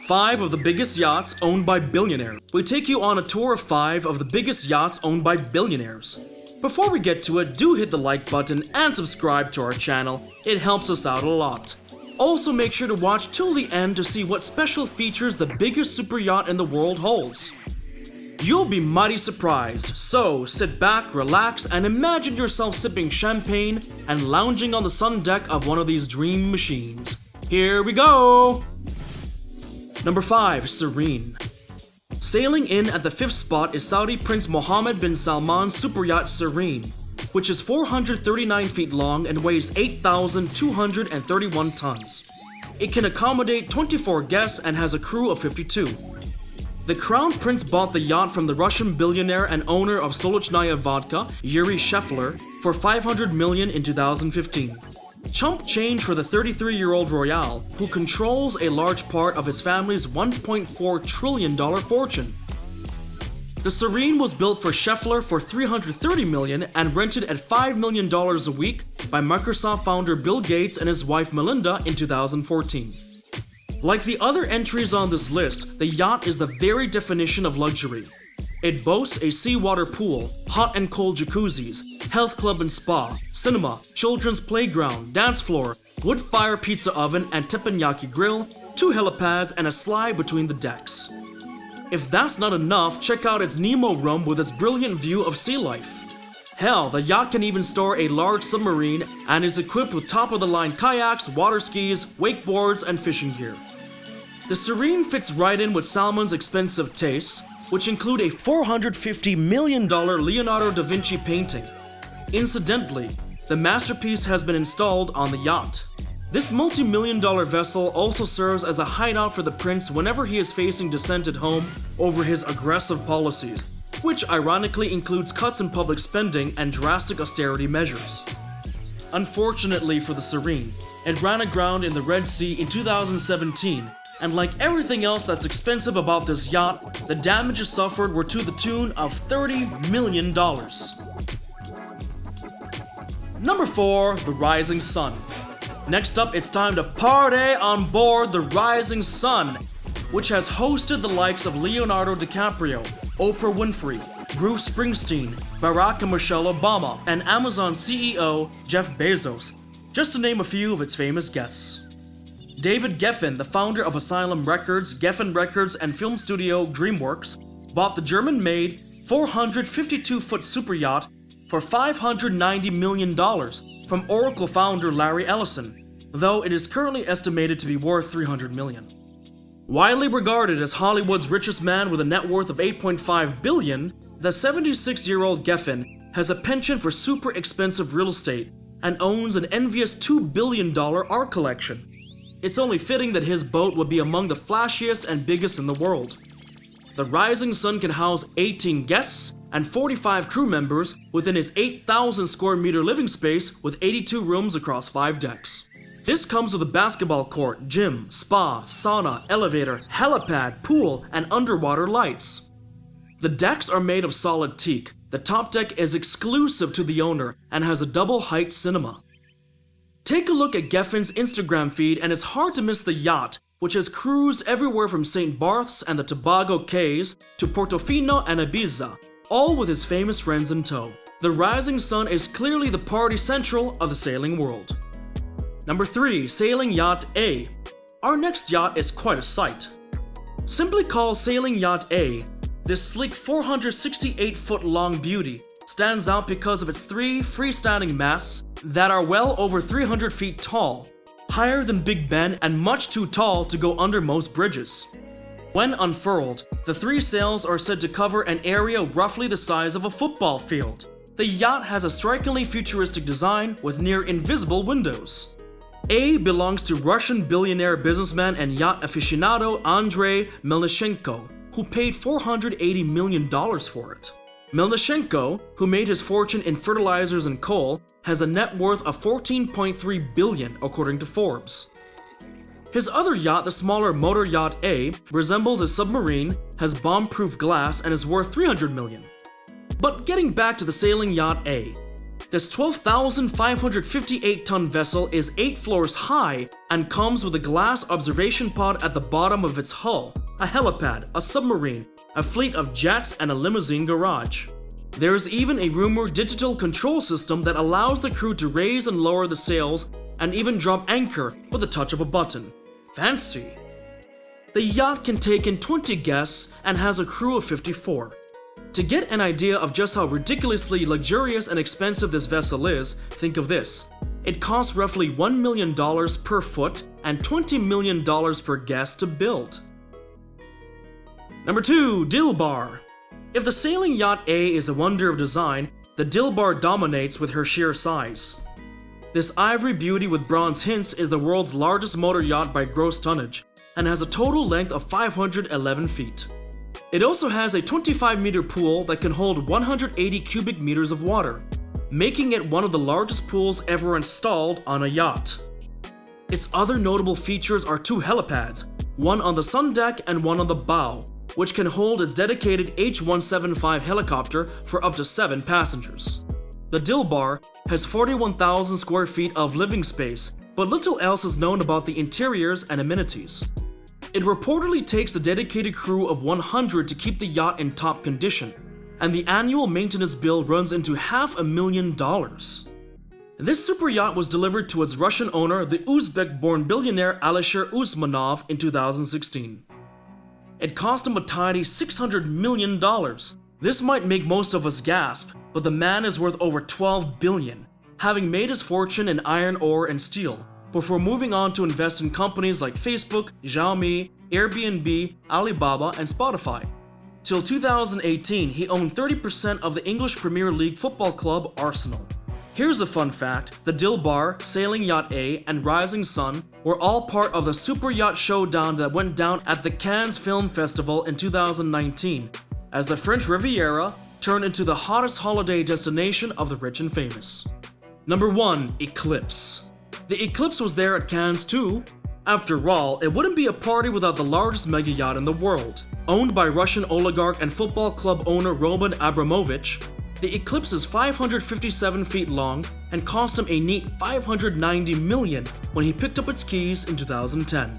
5 of the biggest yachts owned by billionaires. We take you on a tour of 5 of the biggest yachts owned by billionaires. Before we get to it, do hit the like button and subscribe to our channel. It helps us out a lot. Also make sure to watch till the end to see what special features the biggest super yacht in the world holds. You'll be mighty surprised, so sit back, relax, and imagine yourself sipping champagne and lounging on the sun deck of one of these dream machines. Here we go! Number 5. Serene. Sailing in at the 5th spot is Saudi Prince Mohammed bin Salman's super yacht Serene, which is 439 feet long and weighs 8,231 tons. It can accommodate 24 guests and has a crew of 52. The Crown Prince bought the yacht from the Russian billionaire and owner of Stolichnaya Vodka, Yuri Shefler, for $500 million in 2015. Chump change for the 33-year-old royale, who controls a large part of his family's $1.4 trillion fortune. The Serene was built for Shefler for $330 million and rented at $5 million a week by Microsoft founder Bill Gates and his wife Melinda in 2014. Like the other entries on this list, the yacht is the very definition of luxury. It boasts a seawater pool, hot and cold jacuzzis, health club and spa, cinema, children's playground, dance floor, wood fire pizza oven and teppanyaki grill, 2 helipads and a slide between the decks. If that's not enough, check out its Nemo room with its brilliant view of sea life. Hell, the yacht can even store a large submarine and is equipped with top-of-the-line kayaks, water skis, wakeboards, and fishing gear. The Serene fits right in with Salman's expensive tastes, which include a $450 million Leonardo da Vinci painting. Incidentally, the masterpiece has been installed on the yacht. This multi-million-dollar vessel also serves as a hideout for the prince whenever he is facing dissent at home over his aggressive policies, which ironically includes cuts in public spending and drastic austerity measures. Unfortunately for the Serene, it ran aground in the Red Sea in 2017, and like everything else that's expensive about this yacht, the damages suffered were to the tune of $30 million. Number 4. The Rising Sun. Next up, it's time to party on board the Rising Sun, which has hosted the likes of Leonardo DiCaprio, Oprah Winfrey, Bruce Springsteen, Barack and Michelle Obama, and Amazon CEO Jeff Bezos, just to name a few of its famous guests. David Geffen, the founder of Asylum Records, Geffen Records, and film studio DreamWorks, bought the German-made 452-foot super yacht for $590 million from Oracle founder Larry Ellison, though it is currently estimated to be worth $300 million. Widely regarded as Hollywood's richest man with a net worth of $8.5 billion, the 76-year-old Geffen has a penchant for super expensive real estate and owns an envious $2 billion art collection. It's only fitting that his boat would be among the flashiest and biggest in the world. The Rising Sun can house 18 guests and 45 crew members within its 8,000 square meter living space with 82 rooms across 5 decks. This comes with a basketball court, gym, spa, sauna, elevator, helipad, pool, and underwater lights. The decks are made of solid teak. The top deck is exclusive to the owner and has a double-height cinema. Take a look at Geffen's Instagram feed and it's hard to miss the yacht, which has cruised everywhere from St. Barth's and the Tobago Cays to Portofino and Ibiza, all with his famous friends in tow. The Rising Sun is clearly the party central of the sailing world. Number 3. Sailing Yacht A. Our next yacht is quite a sight. Simply called Sailing Yacht A, this sleek 468-foot long beauty stands out because of its 3 freestanding masts that are well over 300 feet tall, higher than Big Ben and much too tall to go under most bridges. When unfurled, the 3 sails are said to cover an area roughly the size of a football field. The yacht has a strikingly futuristic design with near invisible windows. A belongs to Russian billionaire businessman and yacht aficionado Andrei Melnishenko, who paid $480 million for it. Melnishenko, who made his fortune in fertilizers and coal, has a net worth of $14.3 billion according to Forbes. His other yacht, the smaller Motor Yacht A, resembles a submarine, has bomb-proof glass, and is worth $300 million. But getting back to the Sailing Yacht A, This 12,558-ton vessel is 8 floors high and comes with a glass observation pod at the bottom of its hull, a helipad, a submarine, a fleet of jets, and a limousine garage. There is even a rumored digital control system that allows the crew to raise and lower the sails and even drop anchor with the touch of a button. Fancy! The yacht can take in 20 guests and has a crew of 54. To get an idea of just how ridiculously luxurious and expensive this vessel is, think of this. It costs roughly $1 million per foot and $20 million per guest to build. Number 2. Dilbar. If the sailing yacht A is a wonder of design, the Dilbar dominates with her sheer size. This ivory beauty with bronze hints is the world's largest motor yacht by gross tonnage and has a total length of 511 feet. It also has a 25-meter pool that can hold 180 cubic meters of water, making it one of the largest pools ever installed on a yacht. Its other notable features are 2 helipads, one on the sun deck and one on the bow, which can hold its dedicated H-175 helicopter for up to 7 passengers. The Dilbar has 41,000 square feet of living space, but little else is known about the interiors and amenities. It reportedly takes a dedicated crew of 100 to keep the yacht in top condition, and the annual maintenance bill runs into $500,000. This super yacht was delivered to its Russian owner, the Uzbek-born billionaire Alisher Usmanov, in 2016. It cost him a tidy $600 million. This might make most of us gasp, but the man is worth over $12 billion, having made his fortune in iron ore and steel, before moving on to invest in companies like Facebook, Xiaomi, Airbnb, Alibaba, and Spotify. Till 2018, he owned 30% of the English Premier League football club Arsenal. Here's a fun fact: the Dilbar, Sailing Yacht A, and Rising Sun were all part of the Super Yacht Showdown that went down at the Cannes Film Festival in 2019, as the French Riviera turned into the hottest holiday destination of the rich and famous. Number 1. Eclipse. The Eclipse was there at Cannes too. After all, it wouldn't be a party without the largest mega yacht in the world. Owned by Russian oligarch and football club owner Roman Abramovich, the Eclipse is 557 feet long and cost him a neat $590 million when he picked up its keys in 2010.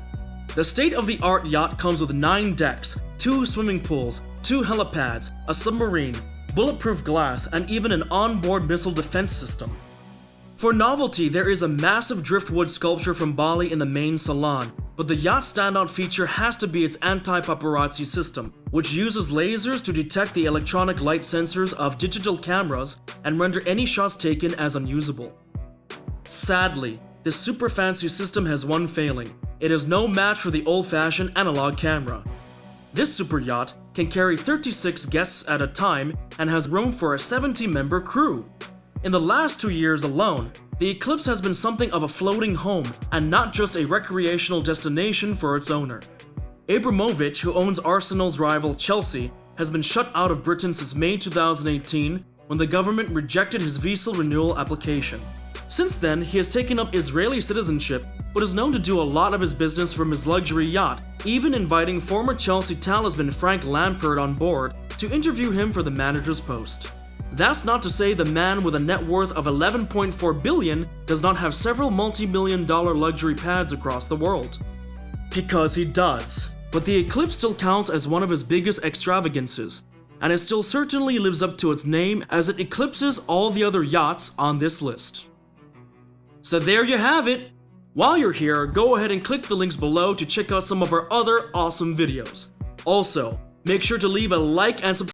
The state-of-the-art yacht comes with 9 decks, 2 swimming pools, 2 helipads, a submarine, bulletproof glass, and even an onboard missile defense system. For novelty, there is a massive driftwood sculpture from Bali in the main salon, but the yacht's standout feature has to be its anti-paparazzi system, which uses lasers to detect the electronic light sensors of digital cameras and render any shots taken as unusable. Sadly, this super fancy system has one failing: it is no match for the old-fashioned analog camera. This super yacht can carry 36 guests at a time and has room for a 70-member crew. In the last 2 years alone, the Eclipse has been something of a floating home and not just a recreational destination for its owner. Abramovich, who owns Arsenal's rival Chelsea, has been shut out of Britain since May 2018 when the government rejected his visa renewal application. Since then, he has taken up Israeli citizenship, but is known to do a lot of his business from his luxury yacht, even inviting former Chelsea talisman Frank Lampard on board to interview him for the manager's post. That's not to say the man with a net worth of $11.4 billion does not have several multi-million-dollar luxury pads across the world. Because he does. But the Eclipse still counts as one of his biggest extravagances, and it still certainly lives up to its name as it eclipses all the other yachts on this list. So there you have it! While you're here, go ahead and click the links below to check out some of our other awesome videos. Also, make sure to leave a like and subscribe